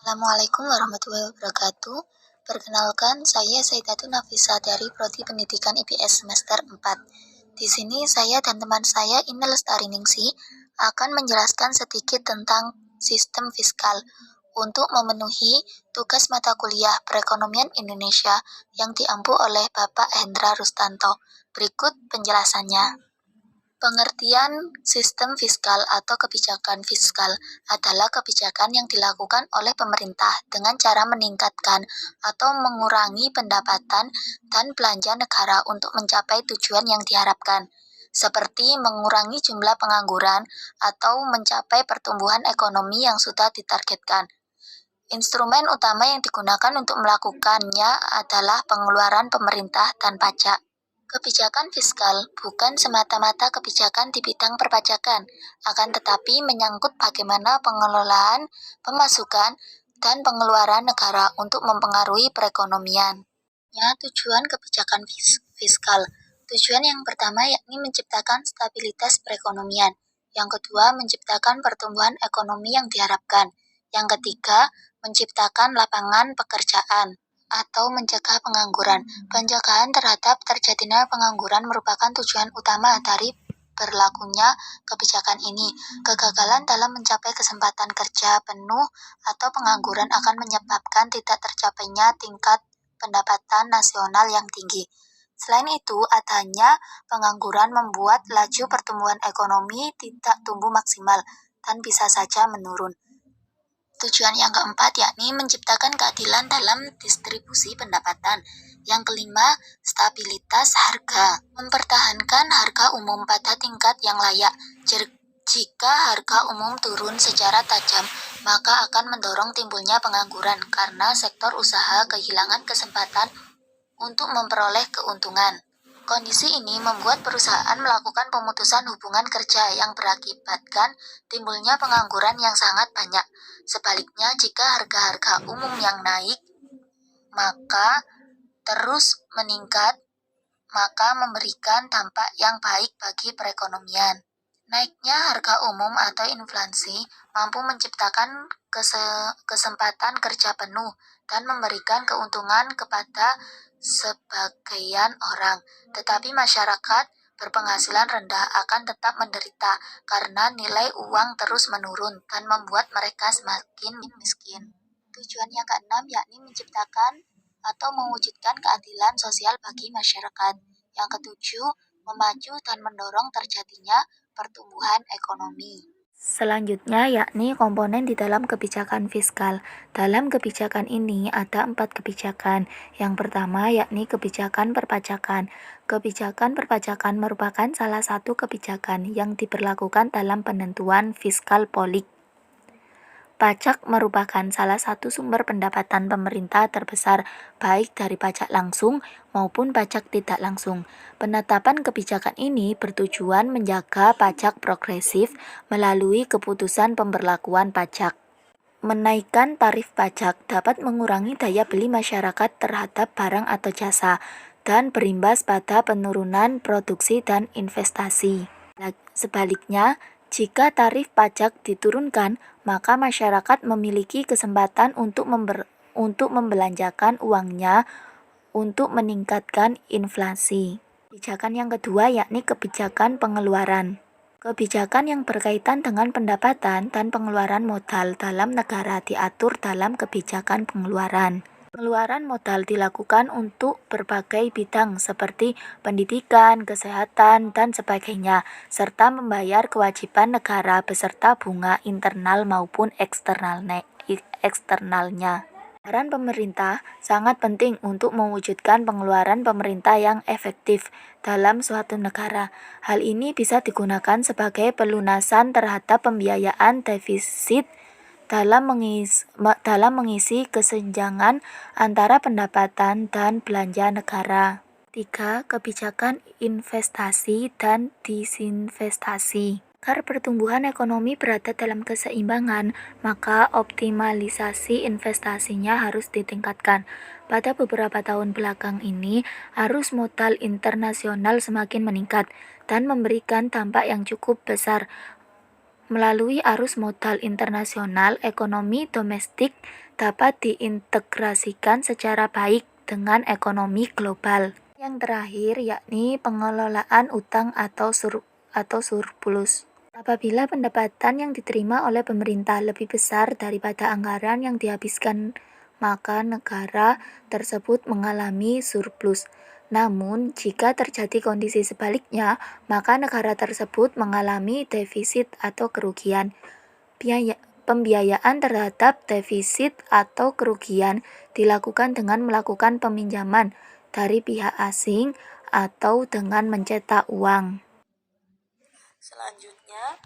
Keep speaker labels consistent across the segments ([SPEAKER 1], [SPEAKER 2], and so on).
[SPEAKER 1] Assalamualaikum warahmatullahi wabarakatuh. Perkenalkan, saya Saidatun Nafisa dari Prodi Pendidikan IPS semester 4. Di sini saya dan teman saya Ina Lestari Ningsi akan menjelaskan sedikit tentang sistem fiskal untuk memenuhi tugas mata kuliah Perekonomian Indonesia yang diampu oleh Bapak Hendra Rustanto. Berikut penjelasannya. Pengertian sistem fiskal atau kebijakan fiskal adalah kebijakan yang dilakukan oleh pemerintah dengan cara meningkatkan atau mengurangi pendapatan dan belanja negara untuk mencapai tujuan yang diharapkan, seperti mengurangi jumlah pengangguran atau mencapai pertumbuhan ekonomi yang sudah ditargetkan. Instrumen utama yang digunakan untuk melakukannya adalah pengeluaran pemerintah dan pajak. Kebijakan fiskal bukan semata-mata kebijakan di bidang perpajakan, akan tetapi menyangkut bagaimana pengelolaan, pemasukan, dan pengeluaran negara untuk mempengaruhi perekonomian. Tujuan kebijakan fiskal. Tujuan yang pertama yakni menciptakan stabilitas perekonomian. Yang kedua, menciptakan pertumbuhan ekonomi yang diharapkan. Yang ketiga, menciptakan lapangan pekerjaan atau mencegah pengangguran. Pencegahan terhadap terjadinya pengangguran merupakan tujuan utama dari berlakunya kebijakan ini. Kegagalan dalam mencapai kesempatan kerja penuh atau pengangguran akan menyebabkan tidak tercapainya tingkat pendapatan nasional yang tinggi. Selain itu, adanya pengangguran membuat laju pertumbuhan ekonomi tidak tumbuh maksimal dan bisa saja menurun. Tujuan yang keempat yakni menciptakan keadilan dalam distribusi pendapatan. Yang kelima, stabilitas harga. Mempertahankan harga umum pada tingkat yang layak. Jika harga umum turun secara tajam, maka akan mendorong timbulnya pengangguran karena sektor usaha kehilangan kesempatan untuk memperoleh keuntungan. Kondisi ini membuat perusahaan melakukan pemutusan hubungan kerja yang berakibatkan timbulnya pengangguran yang sangat banyak. Sebaliknya, jika harga-harga umum yang naik, maka terus meningkat, maka memberikan dampak yang baik bagi perekonomian. Naiknya harga umum atau inflasi mampu menciptakan kesempatan kerja penuh dan memberikan keuntungan kepada sebagian orang, tetapi masyarakat berpenghasilan rendah akan tetap menderita karena nilai uang terus menurun dan membuat mereka semakin miskin. Tujuan yang keenam yakni menciptakan atau mewujudkan keadilan sosial bagi masyarakat. Yang ketujuh, memacu dan mendorong terjadinya pertumbuhan ekonomi. Selanjutnya yakni komponen di dalam kebijakan fiskal. Dalam kebijakan ini ada 4 kebijakan. Yang pertama yakni kebijakan perpajakan. Kebijakan perpajakan merupakan salah satu kebijakan yang diberlakukan dalam penentuan fiskal politik. Pajak merupakan salah satu sumber pendapatan pemerintah terbesar, baik dari pajak langsung maupun pajak tidak langsung. Penetapan kebijakan ini bertujuan menjaga pajak progresif melalui keputusan pemberlakuan pajak. Menaikkan tarif pajak dapat mengurangi daya beli masyarakat terhadap barang atau jasa dan berimbas pada penurunan produksi dan investasi. Sebaliknya, jika tarif pajak diturunkan, maka masyarakat memiliki kesempatan untuk membelanjakan uangnya untuk meningkatkan inflasi. Kebijakan yang kedua yakni kebijakan pengeluaran. Kebijakan yang berkaitan dengan pendapatan dan pengeluaran modal dalam negara diatur dalam kebijakan pengeluaran. Pengeluaran modal dilakukan untuk berbagai bidang seperti pendidikan, kesehatan, dan sebagainya, serta membayar kewajiban negara beserta bunga internal maupun eksternalnya. Peran pemerintah sangat penting untuk mewujudkan pengeluaran pemerintah yang efektif dalam suatu negara. Hal ini bisa digunakan sebagai pelunasan terhadap pembiayaan defisit dalam mengisi kesenjangan antara pendapatan dan belanja negara. 3. Kebijakan investasi dan disinvestasi. Agar pertumbuhan ekonomi berada dalam keseimbangan, maka optimalisasi investasinya harus ditingkatkan. Pada beberapa tahun belakang ini, arus modal internasional semakin meningkat dan memberikan dampak yang cukup besar Melalui arus modal internasional, ekonomi domestik dapat diintegrasikan secara baik dengan ekonomi global. Yang terakhir yakni pengelolaan utang atau surplus. Apabila pendapatan yang diterima oleh pemerintah lebih besar daripada anggaran yang dihabiskan, maka negara tersebut mengalami surplus. Namun, jika terjadi kondisi sebaliknya, maka negara tersebut mengalami defisit atau kerugian. Pembiayaan terhadap defisit atau kerugian dilakukan dengan melakukan peminjaman dari pihak asing atau dengan mencetak uang.
[SPEAKER 2] Selanjutnya,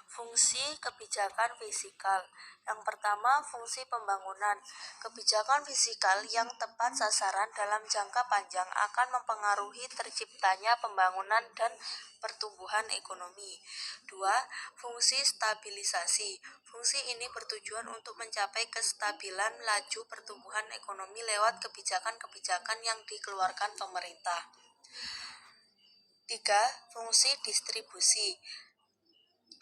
[SPEAKER 2] fungsi kebijakan fiskal. Yang pertama, fungsi pembangunan. Kebijakan fiskal yang tepat sasaran dalam jangka panjang akan mempengaruhi terciptanya pembangunan dan pertumbuhan ekonomi. 2. Fungsi stabilisasi. Fungsi ini bertujuan untuk mencapai kestabilan laju pertumbuhan ekonomi lewat kebijakan-kebijakan yang dikeluarkan pemerintah. 3. Fungsi distribusi.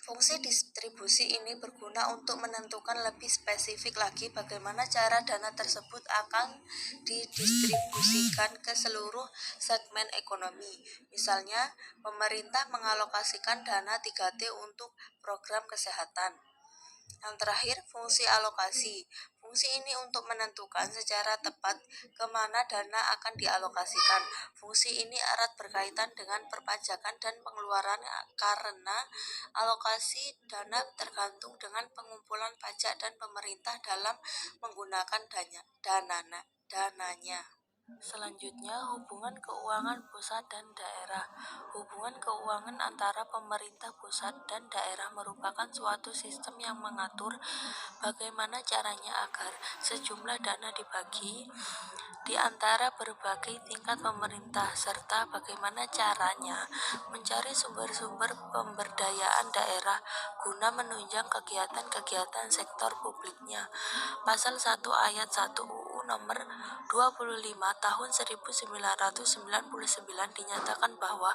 [SPEAKER 2] Fungsi distribusi ini berguna untuk menentukan lebih spesifik lagi bagaimana cara dana tersebut akan didistribusikan ke seluruh segmen ekonomi. Misalnya, pemerintah mengalokasikan dana 3T untuk program kesehatan. Yang terakhir, fungsi alokasi. Fungsi ini untuk menentukan secara tepat kemana dana akan dialokasikan. Fungsi ini erat berkaitan dengan perpajakan dan pengeluaran karena alokasi dana tergantung dengan pengumpulan pajak dan pemerintah dalam menggunakan dananya. Selanjutnya, hubungan keuangan pusat dan daerah. Hubungan keuangan antara pemerintah pusat dan daerah merupakan suatu sistem yang mengatur bagaimana caranya agar sejumlah dana dibagi di antara berbagai tingkat pemerintah, serta bagaimana caranya mencari sumber-sumber pemberdayaan daerah guna menunjang kegiatan-kegiatan sektor publiknya. Pasal 1 ayat 1 UU nomor 25 tahun 1999 dinyatakan bahwa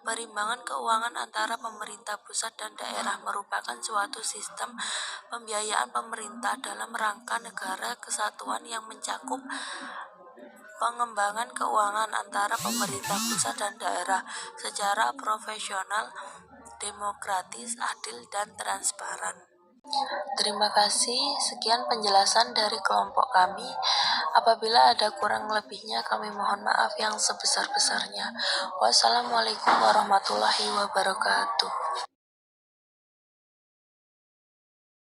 [SPEAKER 2] perimbangan keuangan antara pemerintah pusat dan daerah merupakan suatu sistem pembiayaan pemerintah dalam rangka negara kesatuan yang mencakup pengembangan keuangan antara pemerintah pusat dan daerah secara profesional, demokratis, adil, dan transparan. Terima kasih, sekian penjelasan dari kelompok kami. Apabila ada kurang lebihnya, kami mohon maaf yang sebesar-besarnya. Wassalamualaikum warahmatullahi wabarakatuh.